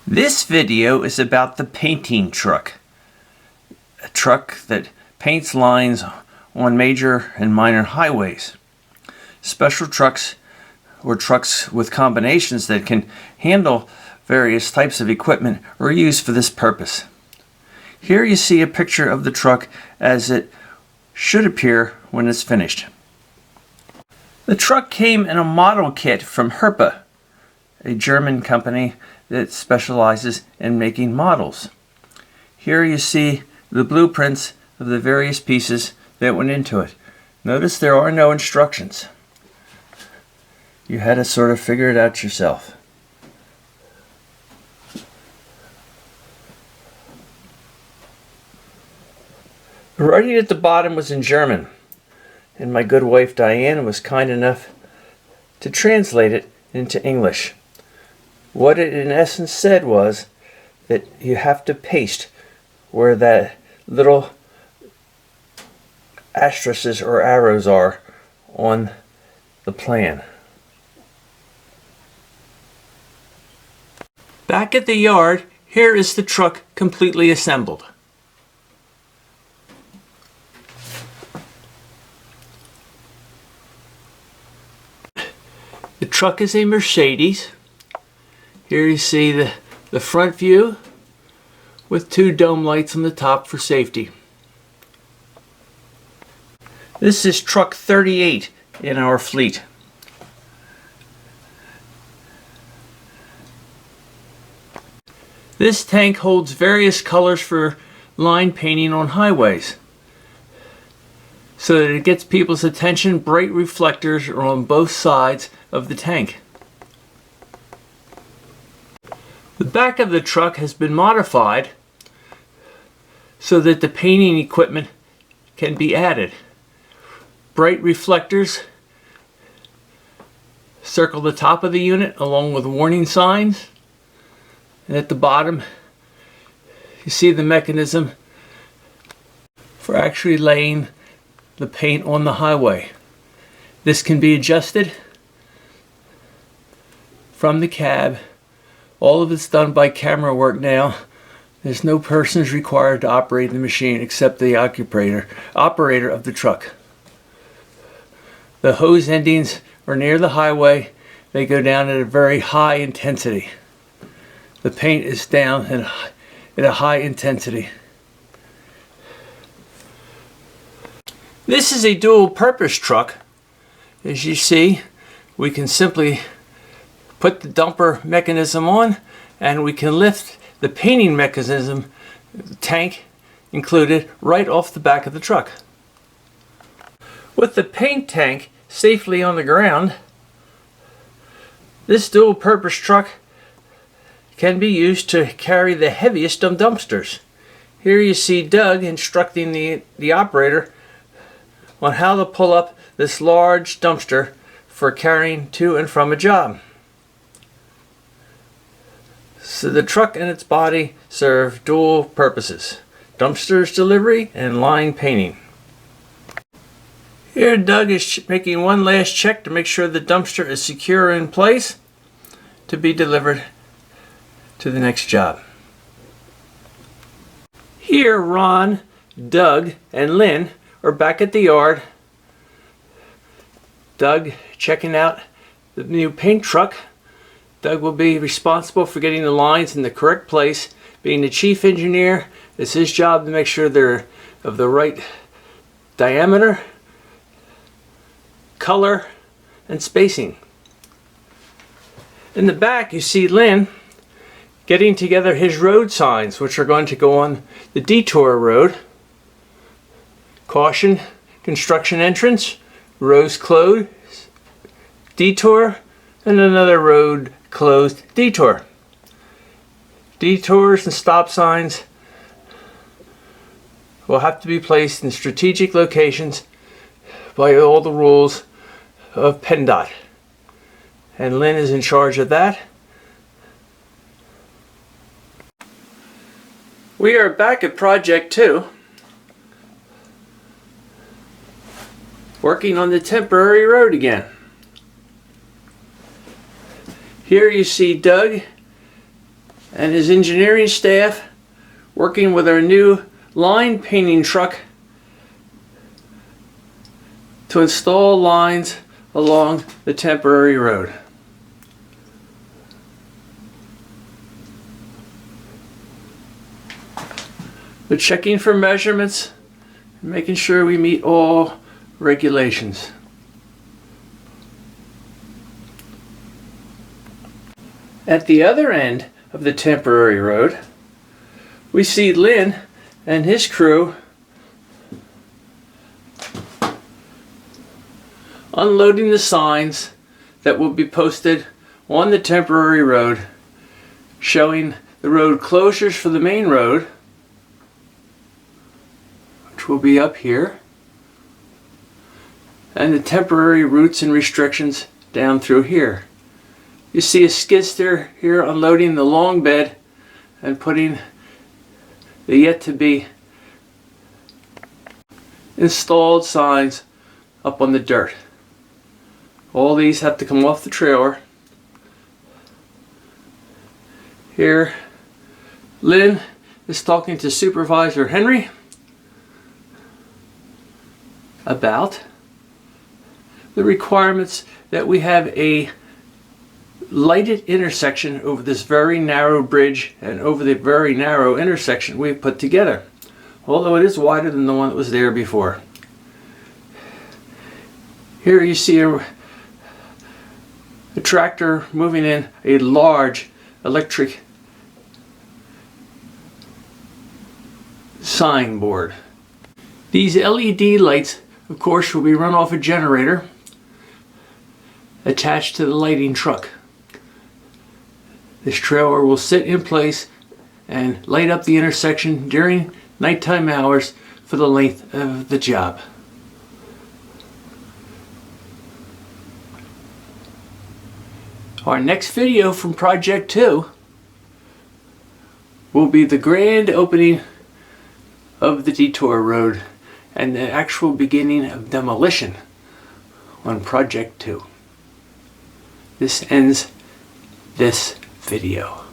This video is about the painting truck, a truck that paints lines on major and minor highways. Special trucks or trucks with combinations that can handle various types of equipment are used for this purpose. Here you see a picture of the truck as it should appear when it's finished. The truck came in a model kit from Herpa, a German company that specializes in making models. Here you see the blueprints of the various pieces that went into it. Notice there are no instructions. You had to sort of figure it out yourself. The writing at the bottom was in German, and my good wife Diane was kind enough to translate it into English. What it in essence said was that you have to paste where that little asterisks or arrows are on the plan. Back at the yard, here is the truck completely assembled. The truck is a Mercedes. Here you see the front view with two dome lights on the top for safety. This is truck 38 in our fleet. This tank holds various colors for line painting on highways. So that it gets people's attention, bright reflectors are on both sides of the tank. The back of the truck has been modified so that the painting equipment can be added. Bright reflectors circle the top of the unit along with warning signs. And at the bottom, you see the mechanism for actually laying the paint on the highway. This can be adjusted from the cab. All of it's done by camera work now. There's no persons required to operate the machine except the operator of the truck. The hose endings are near the highway. They go down at a very high intensity. The paint is down at a high intensity. This is a dual purpose truck. As you see, we can simply put the dumper mechanism on and we can lift the painting mechanism, the tank included, right off the back of the truck. With the paint tank safely on the ground, this dual purpose truck can be used to carry the heaviest of dumpsters. Here you see Doug instructing the operator on how to pull up this large dumpster for carrying to and from a job. So the truck and its body serve dual purposes: dumpsters delivery and line painting. Here Doug is making one last check to make sure the dumpster is secure in place to be delivered to the next job. Here Ron, Doug, and Lynn are back at the yard. Doug checking out the new paint truck. Doug will be responsible for getting the lines in the correct place. Being the chief engineer, it's his job to make sure they're of the right diameter, color, and spacing. In the back you see Lynn getting together his road signs, which are going to go on the detour road. Caution, construction entrance, roads closed, detour, and another road closed, detour. Detours and stop signs will have to be placed in strategic locations by all the rules of PennDOT. And Lynn is in charge of that. We are back at Project 2, working on the temporary road again. Here you see Doug and his engineering staff working with our new line painting truck to install lines along the temporary road. We're checking for measurements, making sure we meet all regulations. At the other end of the temporary road, we see Lynn and his crew unloading the signs that will be posted on the temporary road, showing the road closures for the main road, which will be up here, and the temporary routes and restrictions down through here. You see a skid steer here unloading the long bed and putting the yet to be installed signs up on the dirt. All these have to come off the trailer. Here, Lynn is talking to Supervisor Henry about the requirements that we have a lighted intersection over this very narrow bridge and over the very narrow intersection we've put together, although it is wider than the one that was there before. Here you see a tractor moving in a large electric signboard. These LED lights, of course, will be run off a generator attached to the lighting truck. This trailer will sit in place and light up the intersection during nighttime hours for the length of the job. Our next video from Project 2 will be the grand opening of the detour road and the actual beginning of demolition on Project 2. This ends this video.